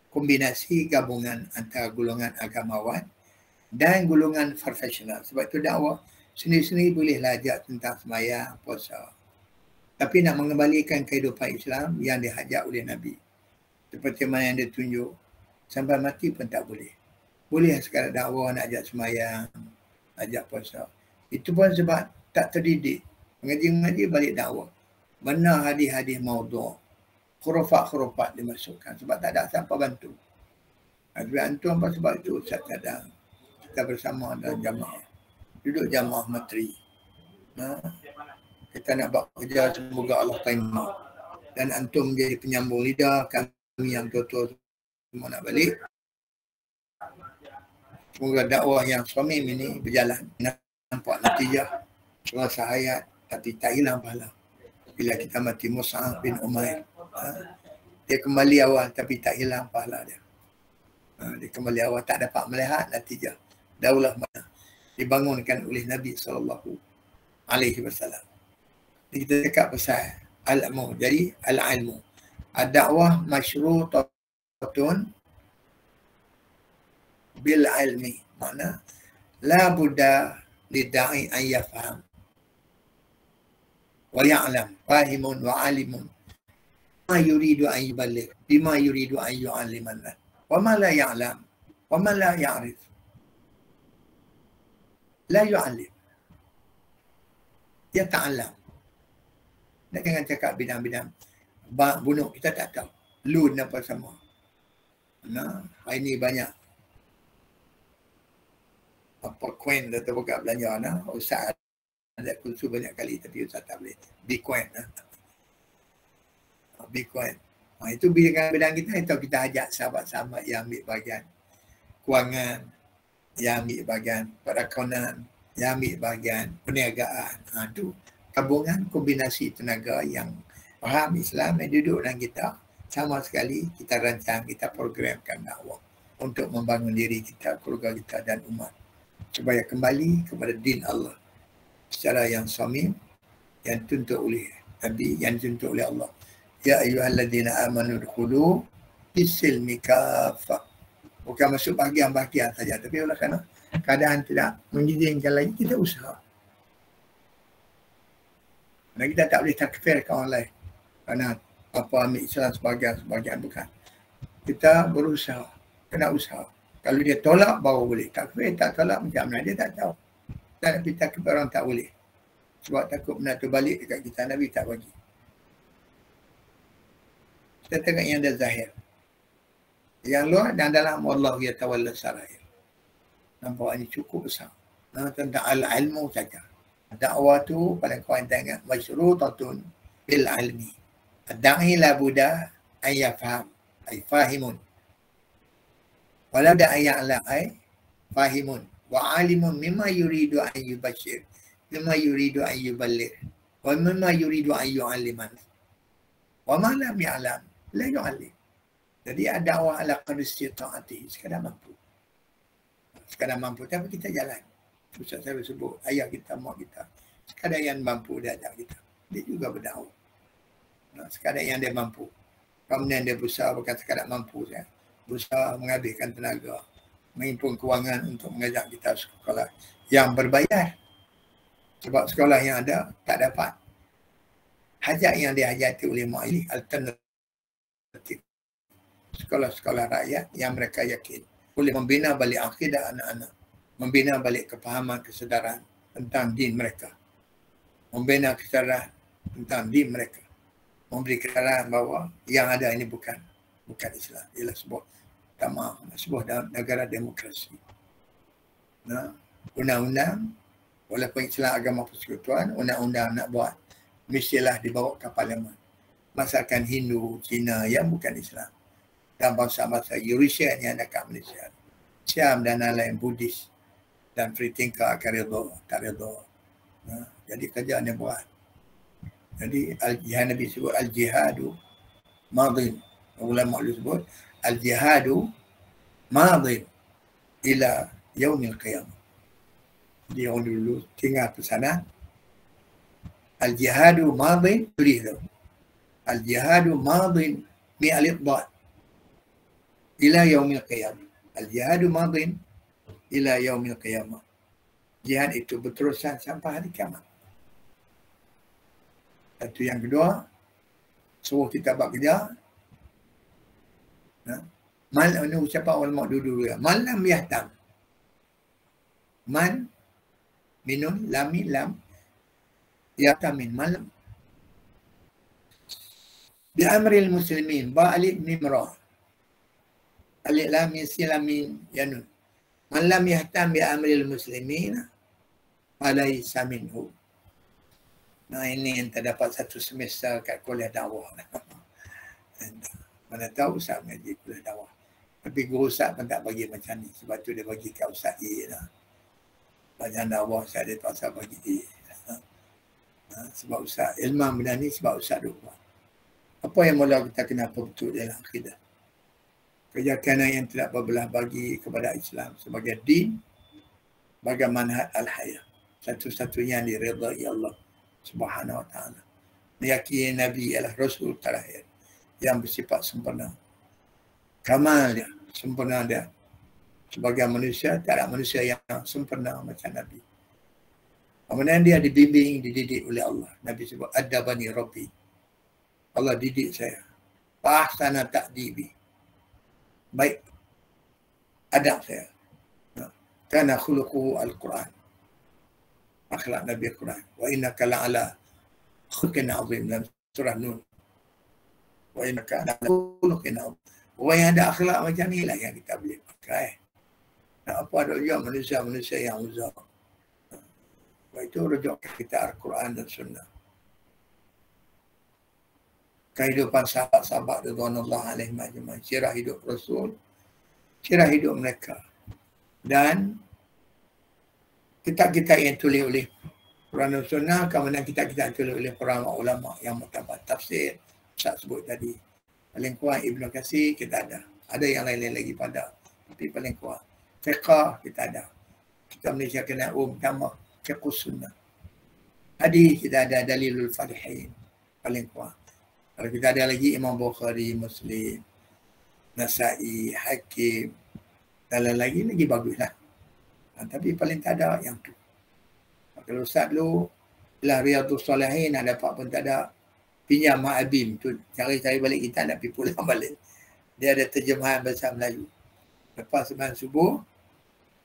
A: kombinasi gabungan antara golongan agamawan dan golongan profesional. Sebab itu dakwah sendiri-sendiri bolehlah ajak tentang sembahyang, puasa. Tapi nak mengembalikan kehidupan Islam yang dihajak oleh Nabi, seperti mana yang dia tunjuk, sampai mati pun tak boleh. Boleh sekadar dakwah nak ajak sembahyang, ajak puasa. Itu pun sebab tak terdidik. Mengaji-mengaji balik dakwah. Benar hadis-hadis maudhu'. Khurafat-khurafat dimasukkan sebab tak ada siapa bantu. Tapi antum apa sebab itu Ustaz cadang. Kita bersama dalam jamaah. Duduk jamaah materi. Kita nak buat kerja, semoga Allah terima. Dan antum menjadi penyambung lidah, kami yang tua-tua semua nak balik. Semoga dakwah yang suami ini berjalan. Nampak natijah. Selasa hayat, tapi tak hilang pahala. Bila kita mati Mus'ab bin Umair. Dia kembali awal tapi tak hilang pahala dia. Dia kembali awal tak dapat melihat natijah. Daulah mana dibangunkan oleh Nabi SAW. Jadi kita cakap pasal al-ilmu. Jadi al-ilmu. Ad-da'wah masyrutatun bil ilmi. Makna la budda lidda'i an yafham wa ya'lam fahimun wa alimun ma yuridu an yuballigh bima yuridu an yu'alliman wa ma la ya'lam wa ma la ya'rif la yu'allim. Dia ta'alam. Nak jangan cakap bidang-bidang bunuh, kita tak tahu. Lun apa sama. Nah, hari ni banyak apa coin atau buka belanja nah. Ustaz ada kursus banyak kali tapi Ustaz tak boleh. Bitcoin. Bitcoin. Itu bidang kita itu kita ajak sahabat-sahabat yang ambil bahagian kewangan, yang ambil bahagian perakaunan, yang ambil bahagian perniagaan. Itu gabungan kombinasi tenaga yang faham Islam yang duduk dengan kita. Sama sekali kita rancang, kita programkan dakwah untuk membangun diri kita, keluarga kita dan umat. Supaya kembali kepada din Allah secara yang samim, yang tuntut oleh Nabi, yang tuntut oleh Allah. Ya ayyuhalladzina amanu dkhulu fis-silmi kaffah. Bukan masuk bahagian-bahagian saja, tapi oleh kerana keadaan tidak mengizinkan lagi, kita usaha. Dan kita tak boleh takfirkan orang lain kerana apa ambil Islam sebagian bukan. Kita berusaha, kena usaha. Kalau dia tolak baru boleh. Takfir, tak tolak macam mana, dia tak tahu. Dan Nabi takfir orang tak boleh. Sebab takut benda tu balik dekat kita, Nabi tak bagi. Kita tengok yang dah zahir. Yang luar dan dalam wallahu yatawalla sarair. Nampak ini cukup besar. Tentang al-ilmu saja. Dakwah tu pada kawan tengok masyrutatun bil ilmi. Ad-da'i la buddha an yafham ay fahimun. Walau da aya'la ay fahimun wa alimun mimma yuridu an yubashir, mimma yuridu an yuballigh, wa mimma yuridu an yu'alliman. Wa ma lam ya'lam la yu'allim. Jadi ada dakwah ala qadri istita'ati, sekadar mampu. Sekadar mampu tapi kita jalan. Ustaz saya sebut ayah kita, mak kita, sekadar yang mampu dia ajak kita. Dia juga berdakwah. Sekadar yang dia mampu. Kemudian dia berusaha bukan sekadar mampu saja. Berusaha menghabiskan tenaga, mengimpun kewangan untuk mengajak kita sekolah yang berbayar. Sebab sekolah yang ada tak dapat hajat yang dihajati oleh mu'allim alternatif. Sekolah-sekolah rakyat yang mereka yakin boleh membina balik akidah anak-anak, membina balik kefahaman kesedaran tentang din mereka, membina kesedaran tentang din mereka, memberi kesedaran bahawa yang ada ini bukan Islam, ialah sebuah negara demokrasi. Nah, undang-undang walaupun Islam agama persekutuan, undang-undang nak buat mestilah dibawa ke parlimen. Masakan Hindu, Cina yang bukan Islam, dan bangsa-bangsa Eurasia yang ada kat Malaysia, Siam dan lain Buddhis dan free thinker akan redha, tak redha. Nah, jadi kerja dia buat. Jadi al-jihad, Nabi sebut al-jihadu madin. Ulama sebut al-jihadu madin ila yaumil qiyamah. Dia orang dulu tinggal pesanan al-jihadu madin tulis. Al-jihadu madin mi'al-idad ila yaumil qiyamah. Al-jihadu madin ila yaumil qiyamah. Jihad itu berterusan sampai hari kiamat. Satu yang kedua, suruh kita buat kerja. Ini ucapan ulama dulu ya. Man lam yahtam. Man, minun, lami, lam, yahtamin, malam. Bi amril muslimin, ba alif nimrah. Alif lam silamin yanun. Man lam yahtam bi amril muslimin, alaysa minhu. Nah, ini yang terdapat satu semester kat kuliah dakwah. Mana tahu Ustaz mengaji kuliah dakwah. Tapi guru Ustaz pun tak bagi macam ni. Sebab tu dia bagi kat Ustaz A lah. Bahagian dakwah Ustaz dia tak usah bagi A. Sebab Ustaz ilmu benda ni sebab Ustaz duk buat. Apa yang mula kita kenapa betul dalam akidah? Keyakinan yang tidak berbelah bagi kepada Islam sebagai din, sebagai manhaj al-hayah. Satu-satunya yang diridai Allah Subhanahu wa ta'ala. Meyakini Nabi ialah Rasul terakhir yang bersifat sempurna. Kamal dia, sempurna dia. Sebagai manusia, tak ada manusia yang sempurna macam Nabi. Kemudian dia dibimbing, dididik oleh Allah. Nabi sebut, adabani Rabbi. Allah didik saya. Fahsana ta'dibi. Baik adab saya. Kana khuluquhu al-Quran. Akhlak Nabi Al-Quran. Wa innaka la'ala khuluqin azim dalam surah Nun. Wa innaka la'ala khuluqin azim. Orang yang ada akhlak macam ni lah yang kita boleh pakai. Apa ada juga manusia-manusia yang uzak. Sebab itu rujuk kita Al-Quran dan Sunnah. Kehidupan sahabat-sahabat radhiyallahu alaihim ajma'in, sirah hidup Rasul, sirah hidup mereka. Dan kitab-kitab yang tulis oleh Quran dan Sunnah, kemudian kitab-kitab tulis oleh para ulama yang mutabat tafsir, saya sebut tadi. Paling kuat Ibnu Katsir kita ada. Ada yang lain-lain lagi pada. Tapi paling kuat. Fiqh kita ada. Kita Malaysia kena pertama fiqh sunnah. Hadis kita ada Dalilul Falihin. Paling kuat. Kalau kita ada lagi Imam Bukhari, Muslim, Nasa'i, Hakim. Dan lagi baguslah. Tapi paling tak ada yang tu. Kalau Ustaz dulu, lah Riyadhus Salihin nak dapat pun tak ada. Pinjam Ma'abim tu, cari-cari balik kita nak pergi pulang balik. Dia ada terjemahan bahasa Melayu. Lepas sembahyang subuh,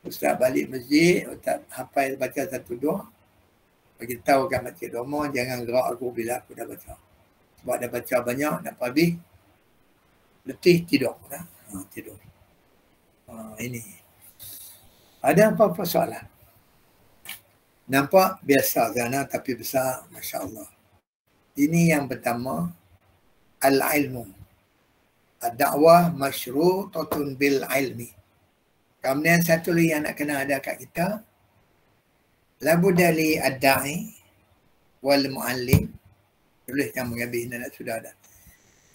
A: Ustaz balik masjid, Ustaz hafal baca satu doa. Bagi tahu kan baca doa, jangan gerak aku bila aku dah baca. Sebab dah baca banyak, nak habis, letih tidur. Tidur. Ini. Ada apa-apa soalan? Nampak biasa sana tapi besar, Masya Allah. Ini yang pertama, al-ilmu. Ad-da'wah masyrutatun bil ilmi. Kemudian satu lagi yang nak kena ada kat kita, labudali ad-da'i wal mu'allim. Tulis yang mengambil ini sudah ada.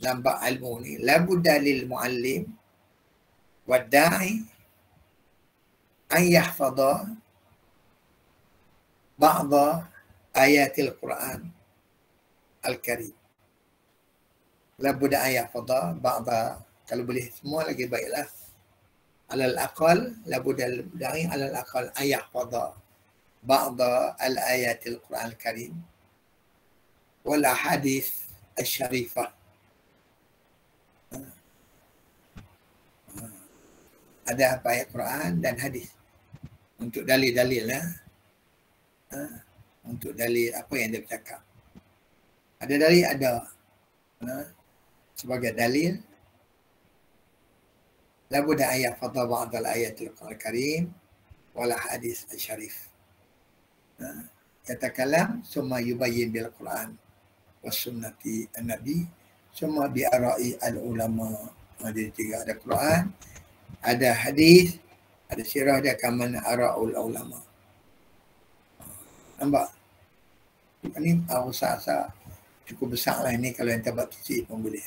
A: Lambak ilmu ni. Labudalil mu'allim wad-da'i an yahfadha ba'da ayatil Quran Al-Karim. Labudda ayat fadha ba'da, kalau boleh semua lagi baiklah. Alal aqal labudda da'i alal aqal ayat fadha ba'da al-ayatil Quran Al-Karim wal hadis al-syarifah. Ada apa ayat Quran dan hadis untuk dalil-dalil lah. Untuk dalil apa yang dia bercakap. Ada dalil, ada. Sebagai dalil, labudda ayat fadha ba'dal ayatil Karim wala hadis al-syarif. Yatakalam summa yubayyin bil Quran was sunnati an-nabi summa bi ara'i al-ulama. Ada tiga, ada Quran, ada hadis, ada sirah, dia akan mana ara'ul ulama. Nampak? Ini rasa cukup besar lah ini kalau yang tak buat TC pun boleh.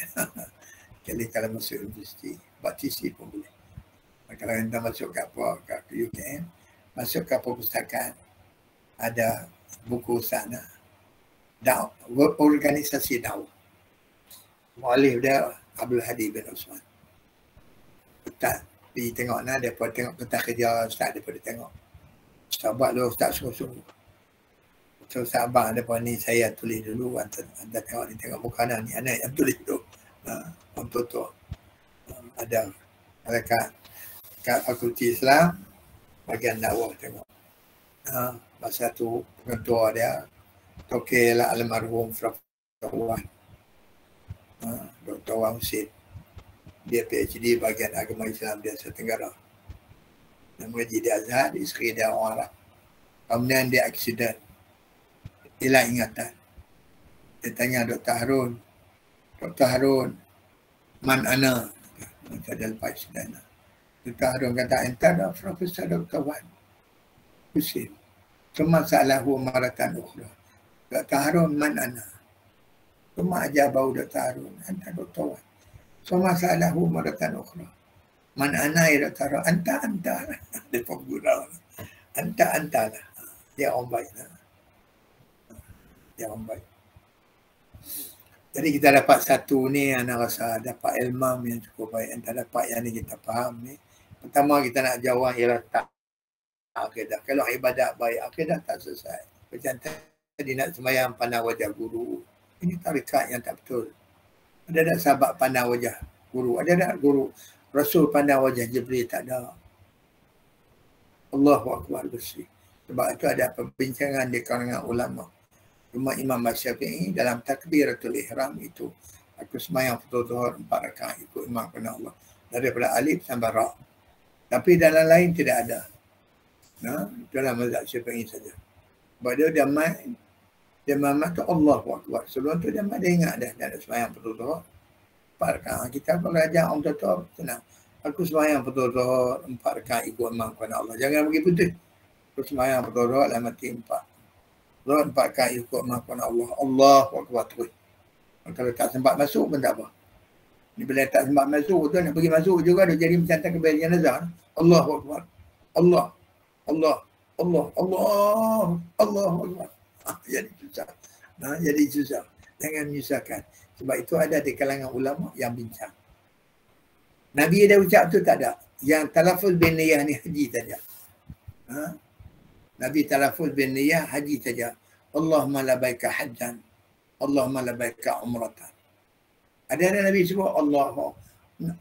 A: Jadi kalau masuk universiti, buat TC pun boleh. Kalau yang tak masuk ke apa, ke UKM, masuk ke perpustakaan, ada buku sana. Organisasi dakwah. Mu'alif dia Abdul Hadi bin Osman. Ustaz Pergi tengok nah, mereka tengok kertas kerja Ustaz, mereka tengok. Ustaz buat dulu, Ustaz suruh-suruh. So sabar depan ni saya tulis dulu, anda tengok ni, tengok muka anak ni, anak yang tulis dulu. Untuk tu ada kat Fakulti Islam bahagian dakwah tengok. Masa tu pengetua dia Tokil almarhum Prof. Wan, Dr. Wan Husin. Dia PhD bahagian agama Islam di Asia Tenggara. Dia mengaji di Azhar, isteri dia orang Arab. Kemudian dia aksiden, hilang ingatan. Dia tanya Dr. Harun, man ana? Maka dia lepas aksiden. Dr. Harun kata, entah dah Profesor Dr. Wan Husin. Cuma salahu maratan ukhra. Dr. Harun man ana? Cuma ajar bau Dr. Harun, entah Dr. Wan. Cuma salahu maratan ukhra. Man ana ya Dr. Harun? Anta. Dia pengguna. Anta lah. Dia orang baik lah. Dia orang baik. Jadi kita dapat satu ni, anak rasa dapat ilmam yang cukup baik. Entah dapat yang ni kita faham ni. Pertama kita nak jawab ialah tak akidah. Kalau ibadat baik, akidah tak selesai. Macam tadi nak sembahyang pandang wajah guru. Ini tarikat yang tak betul. Ada sahabat pandang wajah guru. Ada guru Rasul pandang wajah Jibril, tak ada. Allahu Akbar bersih. Sebab itu ada perbincangan di kalangan ulama. Cuma Imam Syafi'i dalam takbiratul ihram itu, aku sembahyang fardu zuhur 4 rakaat ikut imam kepada Allah. Daripada alif sampai ra. Tapi dalam lain tidak ada. Dalam mazhab Syafi'i saja. Sebab dia main tu Allahu Akbar. Sebelum tu dia ingat dah ada sembahyang fardu zuhur 4 rakaat. Kita kalau ajar orang tua senang. Aku sembahyang fardu zuhur 4 rakaat ikut imam kepada Allah. Jangan bagi putih. Aku sembahyang fardu zuhur dalam mati 4. Zuhur 4 rakaat ikut imam kepada Allah. Allahu Akbar terus. Kalau tak sempat masuk pun tak apa. Ni bila tak sempat masuk tu nak pergi masuk juga dia jadi macam takbir jenazah. Allahu Akbar. Allah. Allahu Akbar. Jadi susah. Jadi susah. Jangan menyusahkan. Sebab itu ada di kalangan ulama yang bincang. Nabi ada ucap tu tak ada. Yang talafuz bin niyah ni haji saja. Nabi talafuz bin niyah haji saja. Allahumma labaika hajjan. Allahumma labaika umratan. Ada Nabi sebut Allah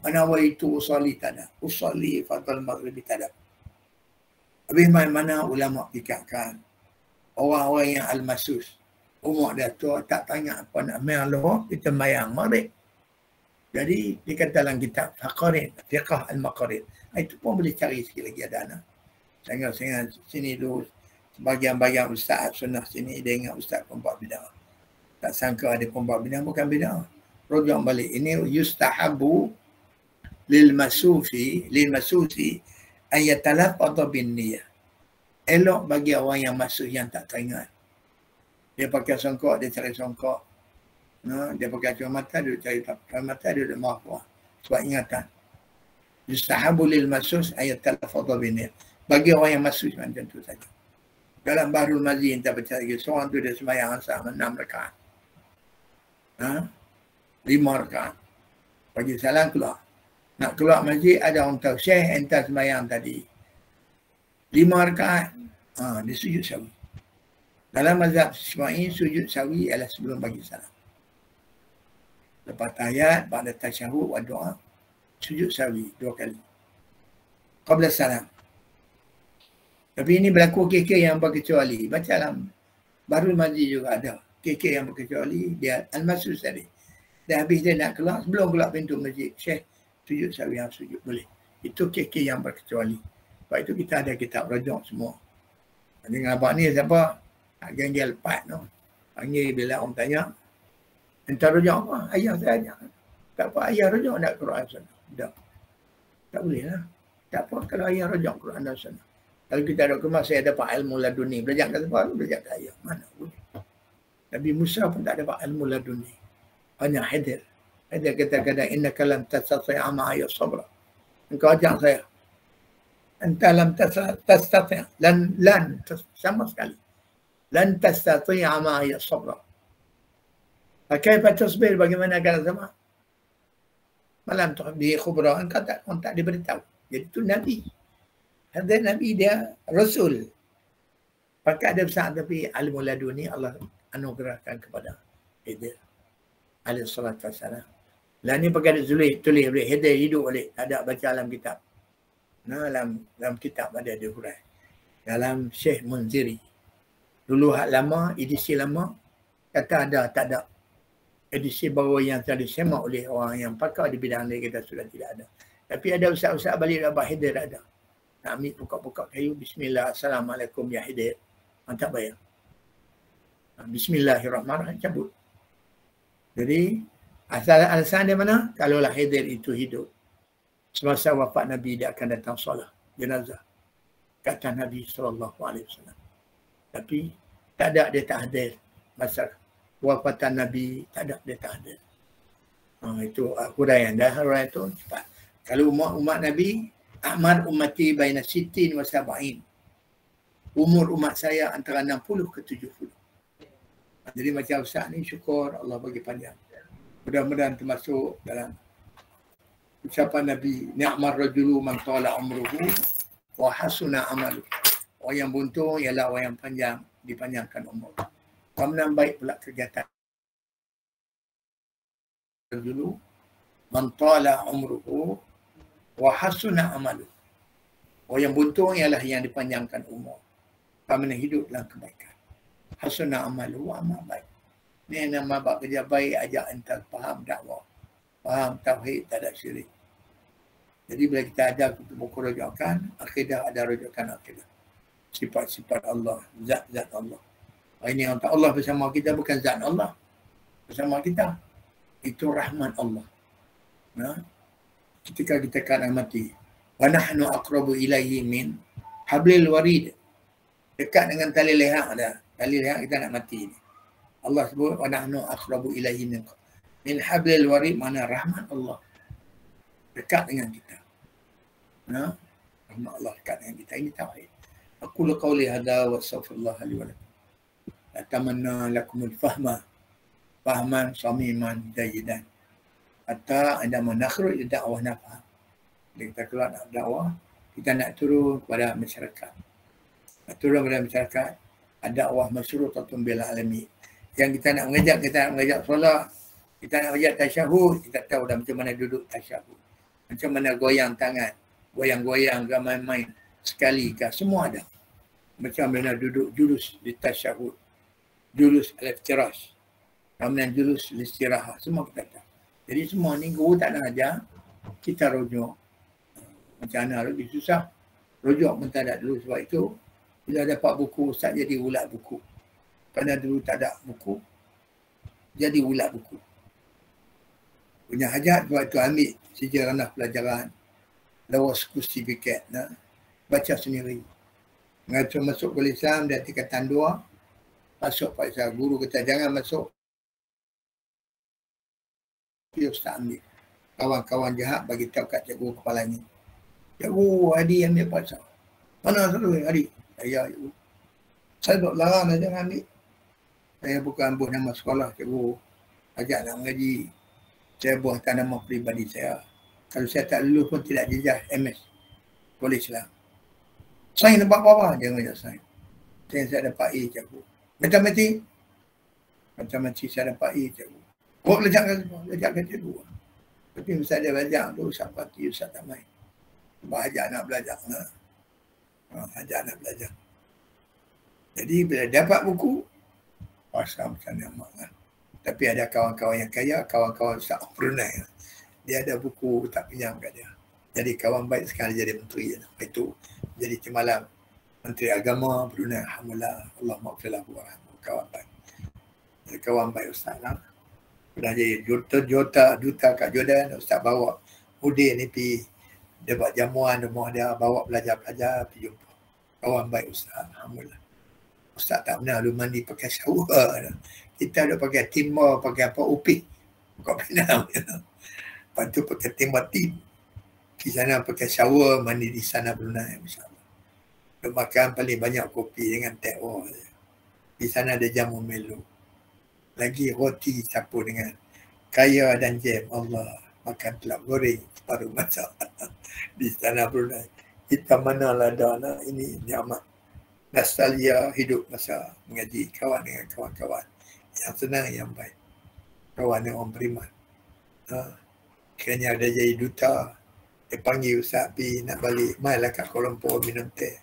A: nawaitu usalli tak ada. Usalli fardal maghrib tak ada. Habis mana ulama fikirkan orang-orang yang al-masus. Umur dia tu tak tanya apa nak main Allah, kita mayang maghrib. Jadi dikata dalam kitab Faqarid, Fiqh al-Maqarid. Itu pun boleh cari sikit lagi ada anak. Saya sini dulu bagian-bagian ustaz sunnah sini dia ingat ustaz pembuat bidah. Tak sangka ada pembuat bidah, bukan bidah. Rujuk balik. Ini yustahabu lil masufi ayatalafadha bin niyah. Elok bagi orang yang masuk yang tak teringat. Dia pakai songkok, dia cari songkok. Dia pakai kacamata, dia cari kacamata, dia duduk mahfuz. Sebab ingatan. Yustahabu lil masus ayatalafadha bin niyah. Bagi orang yang masuk macam tu saja. Dalam Bahrul Mazi yang tak baca lagi, seorang tu dia sembahyang asar 6 rakaat. 5 rakaat. Bagi salam keluar. Nak keluar masjid ada orang tahu, Syekh entah sembahyang tadi 5 rakaat. Dia sujud sawi. Dalam mazhab Syafi'i sujud sawi adalah sebelum bagi salam. Lepas tahiyat, pada tasyahud wa doa, sujud sawi 2 kali. Qabla salam. Tapi ini berlaku KK yang berkecuali. Baca dalam Bahrul Mazi juga ada. KK yang berkecuali, dia al-masus tadi. Dan habis dia nak keluar, sebelum keluar pintu masjid, Syekh sujud sawi yang sujud boleh. Itu KK yang berkecuali. Sebab itu kita ada kitab rajak semua. Dengan abang ni siapa? Ganjil 4 tu. Panggil bila orang tanya, entah rajak apa? Ayah saya ajak. Tak apa, ayah rajak nak Quran sana. Tak. Tak boleh lah. Tak apa kalau ayah rajak Quran dan sana. Kalau kita ada kemas, saya dapat ilmu laduni. Belajar kat tempat, belajar kat ayah. Mana boleh. Nabi Musa pun tak dapat ilmu laduni. Hanya Hidir. Hidir kata-kata, innaka lam tastati'a ma'aya sabra. Engkau ajak saya. Anta lam tastati'. Lan. Sama sekali. Lan tastati'a ma'aya sabra. Kaifa tasbir, bagaimana akan sama? Malam tu, bihi khubra. Engkau tak diberitahu. Jadi tu Nabi. Hadrat Nabi dia Rasul. Pakai ada besar tapi alimul laduni Allah anugerahkan kepada dia. Alaihi salatu wassalam. Lah ni pakai ada tulis boleh header hidup boleh. Tak ada baca alam kitab. Nah, dalam kitab ada hurai. Dalam Syekh Munziri. Dulu hak lama, edisi lama, kata ada, tak ada. Edisi baru yang telah disemak oleh orang yang pakar di bidang ni kata sudah tidak ada. Tapi ada ustaz-ustaz balik dapat header ada. Nak ambil buka-buka kayu, bismillah, assalamualaikum ya header. Tak bayar. Bismillahirrahmanirrahim, cabut. Jadi, alasan dia mana? Kalaulah header itu hidup. Semasa wafat Nabi, dia akan datang solat jenazah. Kata Nabi SAW. Tapi, tak ada dia tak hadir. Masa wafatan Nabi, tak ada dia tak hadir. Itu huraian. Dah huraian itu cepat. Kalau umat Nabi, A'mar ummati baina sittin wa sab'in. Umur umat saya antara 60 ke 70. Jadi macam Ustaz ni syukur Allah bagi panjang. Mudah-mudahan termasuk dalam ucapan Nabi, ni'mar rajulu man tala umruhu wa hasuna amalu. Orang yang beruntung ialah orang yang panjang, dipanjangkan umur. Kemudian baik pula kegiatan. Rajulu man tala umruhu wa hasuna amalu. Orang yang beruntung ialah yang dipanjangkan umur. Kemudian hidup dalam kebaikan. Hasuna amalu wa amal baik. Ni nama buat kerja baik, ajak entar faham dakwah. Faham tauhid, tak ada syirik. Jadi bila kita ada buku rujukan, akidah ada rujukan akidah. Sifat-sifat Allah, zat-zat Allah. Ini yang Allah bersama kita bukan zat Allah. Bersama kita. Itu rahmat Allah. Ketika kita akan mati. Wa nahnu aqrabu ilaihi min hablil warid. Dekat dengan tali leher ada. Tali leher kita nak mati ni. Allah sebut wa nahnu aqrabu ilaihi min hablil warid, mana rahmat Allah dekat dengan kita. Rahmat Allah dekat dengan kita. Ini tauhid. Aqulu qawli hadza wa astaghfirullah li wa lakum. Atamanna lakumul fahma fahman samiman jayidan. Hatta anda menakhruj dakwah nafah. Kita keluar nak dakwah, kita nak turun kepada masyarakat. Turun kepada masyarakat, dakwah masyrutatun bil alami. Yang kita nak mengajak solat, kita nak mengajak tasyahud, kita tahu dah macam mana duduk tasyahud. Macam mana goyang tangan, goyang-goyang ke main-main sekali ke, semua ada. Macam mana duduk julus di tasyahud, julus al-iftirash, kemudian julus al-istirahat, semua kita tahu. Jadi semua ni guru tak nak ajar, kita rujuk. Macam mana lebih susah. Rujuk pun tak ada dulu. Sebab itu, bila dapat buku, Ustaz jadi ulat buku. Kerana dulu tak ada buku, jadi ulat buku. Punya hajat, sebab itu ambil sejarah pelajaran, lawas sertifikat, baca sendiri. Mengatur masuk ke Islam, dan tingkatan 2, masuk Pak Isa. Guru kata, jangan masuk. Ustaz ambil. Kawan-kawan jahat bagi tahu kat cikgu kepalanya. Cikgu, Adi ambil pasal. Mana selalu Adi? Saya, cikgu. Saya tak larang dah jangan ambil. Saya bukan buat nama sekolah, cikgu. Ajak nak mengaji. Saya buat nama peribadi saya. Kalau saya tak lulus pun tidak jejak MS. Boleh Islam. Saya dapat apa? Jangan ajak saya. Saya dapat A, cikgu. Matematik? Matematik saya dapat A, cikgu. Oh, lejakkan cikgu. Tapi misalnya dia belajar tu, Ustaz Fatih, Ustaz tak main. Sebab ajak nak belajar. Ajak nak belajar. Jadi bila dapat buku, pasal macam mana. Tapi ada kawan-kawan yang kaya, kawan-kawan Ustaz Brunei. Dia ada buku, tak pinjam kat dia. Jadi kawan baik sekali jadi menteri. Itu jadi semalam Menteri Agama Brunei. Alhamdulillah. Allah maghfirlah warahmatullahi kawan baik. Jadi kawan baik Ustaz lah. Dah jadi duta kat Jordan, Ustaz bawa Udin ni pergi, dia buat jamuan rumah dia, bawa pelajar-pelajar pergi jumpa. Kawan baik Ustaz, Alhamdulillah. Ustaz tak pernah lu mandi pakai shower. Kita ada pakai timba, pakai apa, upik. Bukan pinam. Lepas tu pakai timba tim. Di sana pakai shower, mandi di sana Brunei. InsyaAllah. Dia makan paling banyak kopi dengan teh. Di sana ada jamu Melo. Lagi roti campur dengan kaya dan jam. Allah. makan telur goreng baru masak di Istana Brunei. Kita manalah ada anak ini nikmat nostalgia hidup masa mengaji, kawan dengan kawan-kawan yang senang, yang baik, kawan dengan orang beriman. Kiranya ada jadi duta, dia panggil Ustaz Pi nak balik, mainlah kat Kuala Lumpur minum teh.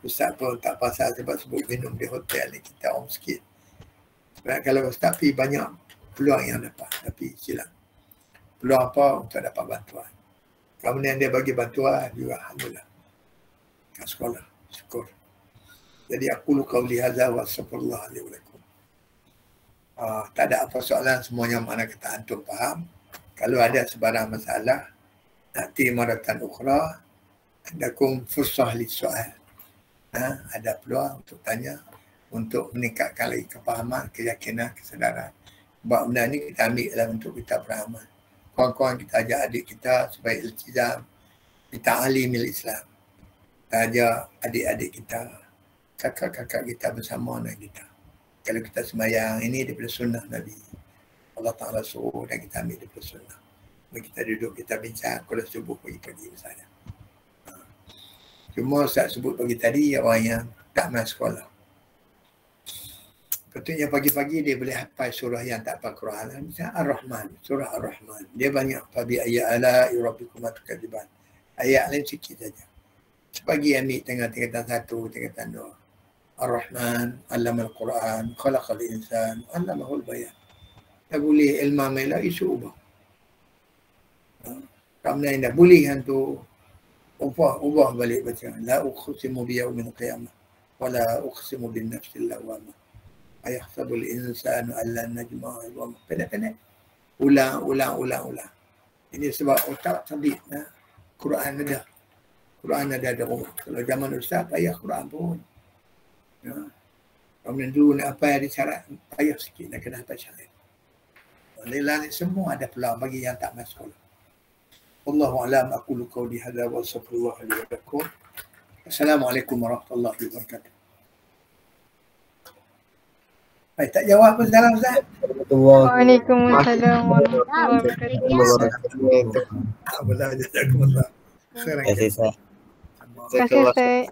A: Ustaz pun tak pasal sebab sebut minum di hotel ni, kita orang sikit. Sebab kalau Ustaz Pi banyak peluang yang dapat, tapi silap. Peluang apa untuk dapat bantuan. Kemudian dia bagi bantuan juga, alhamdulillah. Kat sekolah, syukur. Jadi aku qauli hadza wa astaghfirullah li wa lakum. Tak ada apa soalan, semuanya mana kata antum faham. Kalau ada sebarang masalah, nanti maratan ukhra, adakum fursah li soal. Ada peluang untuk tanya, untuk meningkatkan lagi kefahaman, keyakinan, kesedaran. Sebab benda ni kita ambil dalam untuk kita beramal. Kawan-kawan kita ajak adik kita supaya iltizam bita'alimil Islam. Kita ajak adik-adik kita, kakak-kakak kita bersama dengan kita. Kalau kita sembahyang ini daripada sunnah Nabi. Allah Ta'ala suruh dan kita ambil daripada sunnah. Kita duduk, kita bincang, kalau subuh pagi-pagi misalnya. Cuma Ustaz sebut pagi tadi, orang yang tak masuk sekolah. Betulnya pagi-pagi dia boleh hafal surah yang tak hafal Quran. Misalnya Ar-Rahman, surah Ar-Rahman. Dia banyak. Fabi ayat ala irabikum atukadziban. Ayat lain sikit saja. Sepagi ambil tengah tingkatan 1, tingkatan 2. Ar-Rahman, Allamal Quran, Khalaqal Insan, Allamahul Bayan. Tak boleh ilmu mela isu ubah. Kemudian dah boleh hantu ubah balik baca. La uqsimu biyaumil qiyamah wa la uqsimu bin nafsil lawamah. Ayahsabul insanu alla najma'a 'idhamah. Pendek-pendek. Ulang. Ini sebab otak sabit. Quran ada rumah. Kalau zaman Ustaz payah Quran pun. Kemudian dulu nak apa yang disyarat, payah sikit nak kena hafal syarat. Alhamdulillah ni semua ada peluang bagi yang tak masuk sekolah. Wallahu a'lam, aqulu qawli hadza wa astaghfirullah li wa lakum. Assalamualaikum warahmatullahi wabarakatuh. Baik, tak jawab pun salam Ustaz.
B: Waalaikumsalam warahmatullahi wabarakatuh.
A: Alhamdulillah, jazakumullah.
C: Terima kasih, Ustaz.
B: Terima kasih, Ustaz.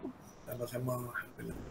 A: Sama-sama. Alhamdulillah.